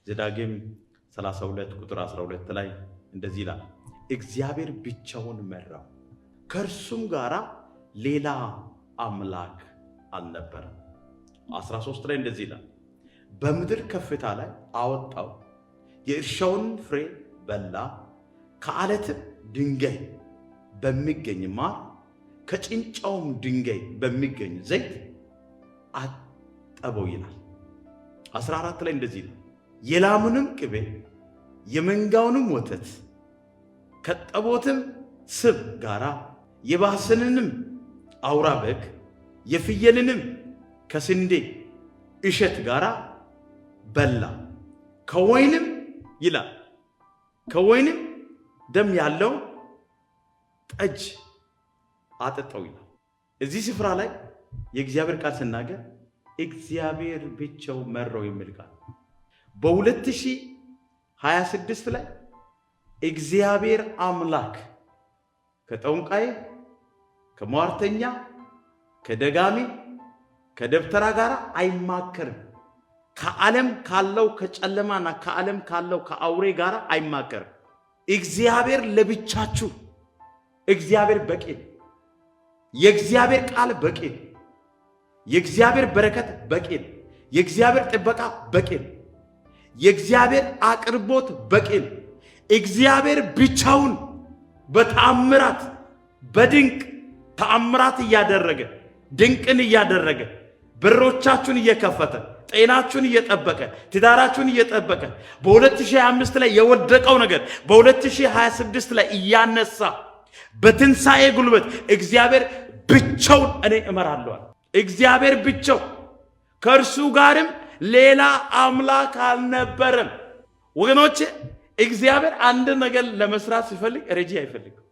ዘዳግም 32 ቁጥር 12 ላይ እንደዚህ ይላል፣ እግዚአብሔር ብቻውን መራው፣ ከእርሱም ጋራ ሌላ አምላክ አልነበረም። 13 ላይ እንደዚህ ይላል፣ በምድር ከፍታ ላይ አወጣው፣ የእርሻውን ፍሬ በላ፣ ከዓለትም ድንጋይ በሚገኝ ማር ከጭንጫውም ድንጋይ በሚገኝ ዘይት አጠበው ይላል። 14 ላይ እንደዚህ ይላል፣ የላሙንም ቅቤ የመንጋውንም ወተት ከጠቦትም ስብ ጋራ የባሰንንም አውራ በግ የፍየልንም ከስንዴ እሸት ጋራ በላ፣ ከወይንም ይላል ከወይንም ደም ያለው ጠጅ አጠጣው ይላል። እዚህ ስፍራ ላይ የእግዚአብሔር ቃል ሲናገር እግዚአብሔር ብቻው መራው የሚል ቃል በ2026 ላይ እግዚአብሔር አምላክ ከጠንቋይ ከሟርተኛ ከደጋሚ ከደብተራ ጋር አይማከርም። ከዓለም ካለው ከጨለማና ከዓለም ካለው ከአውሬ ጋር አይማከርም። እግዚአብሔር ለብቻችሁ እግዚአብሔር በቂ፣ የእግዚአብሔር ቃል በቂ፣ የእግዚአብሔር በረከት በቂ፣ የእግዚአብሔር ጥበቃ በቂ፣ የእግዚአብሔር አቅርቦት በቂ። እግዚአብሔር ብቻውን በተአምራት በድንቅ ተአምራት እያደረገ ድንቅን እያደረገ በሮቻችሁን እየከፈተ ጤናችሁን እየጠበቀ ትዳራችሁን እየጠበቀ በ2025 ላይ የወደቀው ነገር በ2026 ላይ እያነሳ በትንሣኤ ጉልበት እግዚአብሔር ብቻውን እኔ እመራለሁ። እግዚአብሔር ብቻው ከእርሱ ጋርም ሌላ አምላክ አልነበረም። ወገኖቼ እግዚአብሔር አንድ ነገር ለመስራት ሲፈልግ ረጂ አይፈልግም።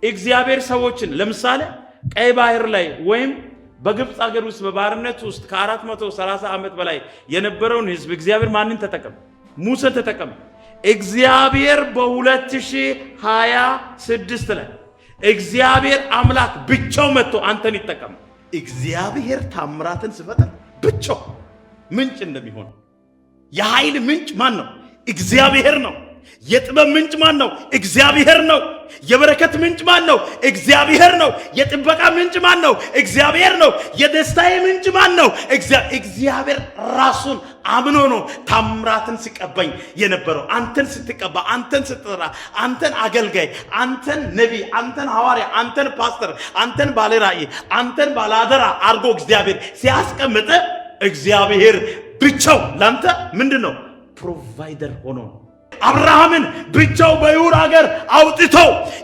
እግዚአብሔር ሰዎችን ለምሳሌ ቀይ ባህር ላይ ወይም በግብፅ ሀገር ውስጥ በባርነት ውስጥ ከ430 ዓመት በላይ የነበረውን ህዝብ እግዚአብሔር ማንን ተጠቀመ? ሙሴን ተጠቀመ። እግዚአብሔር በ2026 ላይ እግዚአብሔር አምላክ ብቻው መጥቶ አንተን ይጠቀም። እግዚአብሔር ታምራትን ሲፈጥር ብቻው ምንጭ እንደሚሆን የኃይል ምንጭ ማን ነው? እግዚአብሔር ነው። የጥበብ ምንጭ ማን ነው? እግዚአብሔር ነው። የበረከት ምንጭ ማን ነው? እግዚአብሔር ነው። የጥበቃ ምንጭ ማን ነው? እግዚአብሔር ነው። የደስታዬ ምንጭ ማን ነው? እግዚአብሔር ራሱን አምኖ ነው ታምራትን ሲቀባኝ የነበረው። አንተን ስትቀባ፣ አንተን ስትጠራ፣ አንተን አገልጋይ፣ አንተን ነቢይ፣ አንተን ሐዋርያ፣ አንተን ፓስተር፣ አንተን ባለራእይ፣ አንተን ባለአደራ አድርጎ እግዚአብሔር ሲያስቀምጥ እግዚአብሔር ብቻው ላንተ ምንድን ነው? ፕሮቫይደር ሆኖ አብርሃምን ብቻው በዩር ሀገር አውጥቶ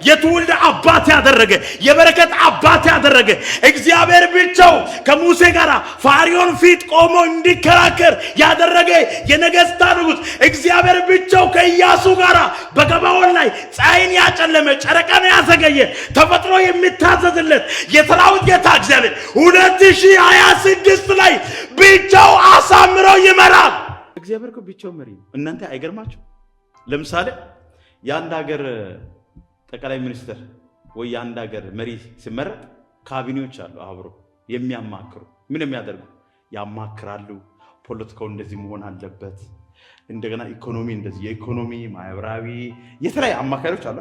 የትውልድ አባት ያደረገ የበረከት አባት ያደረገ እግዚአብሔር ብቻው ከሙሴ ጋር ፋሪዮን ፊት ቆሞ እንዲከራከር ያደረገ የነገስታት ንጉሥ እግዚአብሔር ብቻው ከኢያሱ ጋር በገባዖን ላይ ፀሐይን ያጨለመ ጨረቃን ያዘገየ ተፈጥሮ የሚታዘዝለት የሰራዊት ጌታ እግዚአብሔር 2026 ላይ ብቻው አሳምሮ ይመራል። እግዚአብሔር ብቻው መሪ ነው። እናንተ አይገርማችሁ? ለምሳሌ የአንድ ሀገር ጠቅላይ ሚኒስትር ወይ የአንድ ሀገር መሪ ሲመረጥ ካቢኔዎች አሉ አብሮ የሚያማክሩ። ምን የሚያደርጉ? ያማክራሉ። ፖለቲካው እንደዚህ መሆን አለበት፣ እንደገና ኢኮኖሚ እንደዚህ፣ የኢኮኖሚ ማህበራዊ የተለያዩ አማካሪዎች አሉ።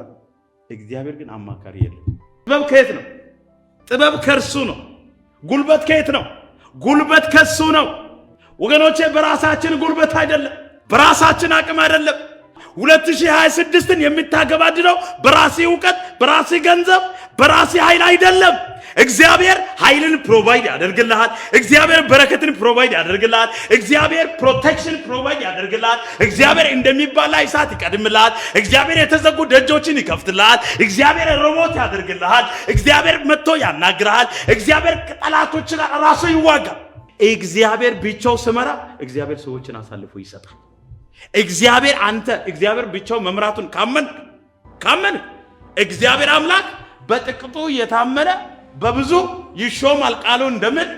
እግዚአብሔር ግን አማካሪ የለም። ጥበብ ከየት ነው? ጥበብ ከእርሱ ነው። ጉልበት ከየት ነው? ጉልበት ከሱ ነው። ወገኖቼ በራሳችን ጉልበት አይደለም፣ በራሳችን አቅም አይደለም። 2026ን የምታገባድደው በራሴ ዕውቀት፣ በራሴ ገንዘብ፣ በራሴ ኃይል አይደለም። እግዚአብሔር ኃይልን ፕሮቫይድ ያደርግልሃል። እግዚአብሔር በረከትን ፕሮቫይድ ያደርግልሃል። እግዚአብሔር ፕሮቴክሽን ፕሮቫይድ ያደርግልሃል። እግዚአብሔር እንደሚባላ እሳት ይቀድምልሃል። እግዚአብሔር የተዘጉ ደጆችን ይከፍትልሃል። እግዚአብሔር ሮቦት ያደርግልሃል። እግዚአብሔር መጥቶ ያናግርሃል። እግዚአብሔር ከጠላቶች ጋር ራሱ ይዋጋል። እግዚአብሔር ብቻው ሲመራ እግዚአብሔር ሰዎችን አሳልፎ ይሰጣል። እግዚአብሔር ብቻው መምራቱን ካመን እግዚአብሔር አምላክ በጥቂቱ የታመነ በብዙ ይሾማል ቃሉ እንደምን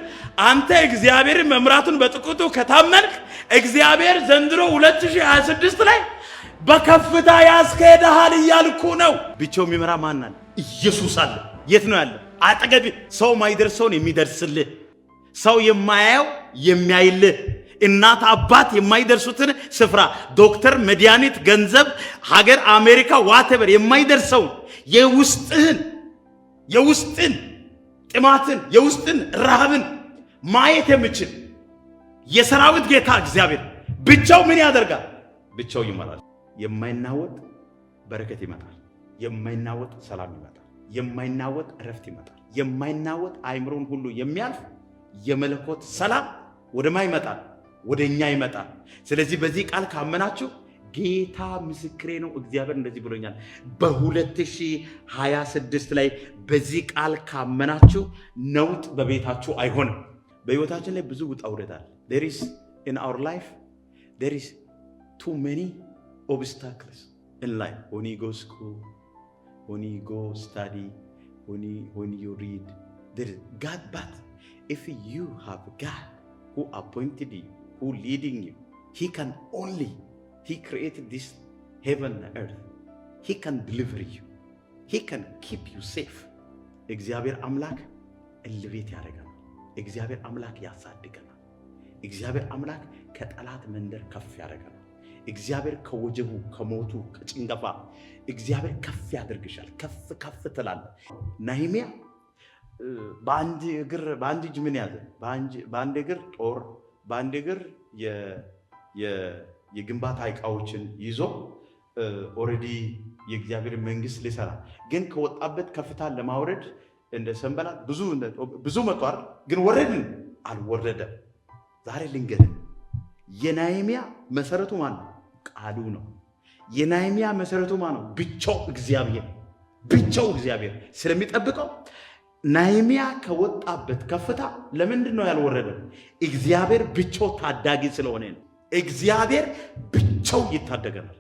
አንተ እግዚአብሔር መምራቱን በጥቂቱ ከታመንክ እግዚአብሔር ዘንድሮ 2026 ላይ በከፍታ ያስከዳሃል እያልኩ ነው። ብቻው የሚመራ ማን አለ? ኢየሱስ አለ። የት ነው ያለው? አጠገብ ሰው ማይደርሰውን የሚደርስልህ፣ ሰው የማያየው የሚያይልህ፣ እናት አባት የማይደርሱትን ስፍራ ዶክተር፣ መድኃኒት፣ ገንዘብ፣ ሀገር አሜሪካ ዋቴቨር የማይደርሰው የውስጥን ጥማትን የውስጥን ረሃብን ማየት የሚችል የሰራዊት ጌታ እግዚአብሔር ብቻው ምን ያደርጋል? ብቻው ይመራል። የማይናወጥ በረከት ይመጣል። የማይናወጥ ሰላም ይመጣል። የማይናወጥ እረፍት ይመጣል። የማይናወጥ አእምሮን ሁሉ የሚያልፍ የመለኮት ሰላም ወደማ ይመጣል? ወደኛ ይመጣል። ስለዚህ በዚህ ቃል ካመናችሁ ጌታ ምስክሬ ነው፣ እግዚአብሔር እንደዚህ ብሎኛል። በ2026 ላይ በዚህ ቃል ካመናችሁ ነውጥ በቤታችሁ አይሆንም። በህይወታችን ላይ ብዙ ውጣ ውረዳል። in our life there is too many obstacles in life. When you go school, when you go study, when you read, there is God. But if you have God who appointed you, who leading you, He created this heaven and earth. He can deliver you. He can keep you safe. እግዚአብሔር አምላክ እልቤት ያደርገናል። እግዚአብሔር አምላክ ያሳድገናል። እግዚአብሔር አምላክ ከጠላት መንደር ከፍ ያደርገናል። እግዚአብሔር ከወጀቡ ከሞቱ ከጭንገፋ እግዚአብሔር ከፍ ያደርግሻል። ከፍ ትላለህ። ነህምያ በአንድ እጅ ምን ያዘ? በአንድ እግር ጦር፣ በአንድ እግር የግንባታ ዕቃዎችን ይዞ ኦሬዲ የእግዚአብሔር መንግስት ሊሰራ ግን ከወጣበት ከፍታ ለማውረድ እንደ ሰንበላት ብዙ መጥቷል። ግን ወረድን አልወረደም። ዛሬ ልንገርህ፣ የነህምያ መሰረቱ ማን ነው? ቃሉ ነው። የነህምያ መሰረቱ ማን ነው? ብቻው እግዚአብሔር ስለሚጠብቀው ነህምያ ከወጣበት ከፍታ ለምንድን ነው ያልወረደው? እግዚአብሔር ብቻው ታዳጊ ስለሆነ ነው። እግዚአብሔር ብቻው ይታደገናል።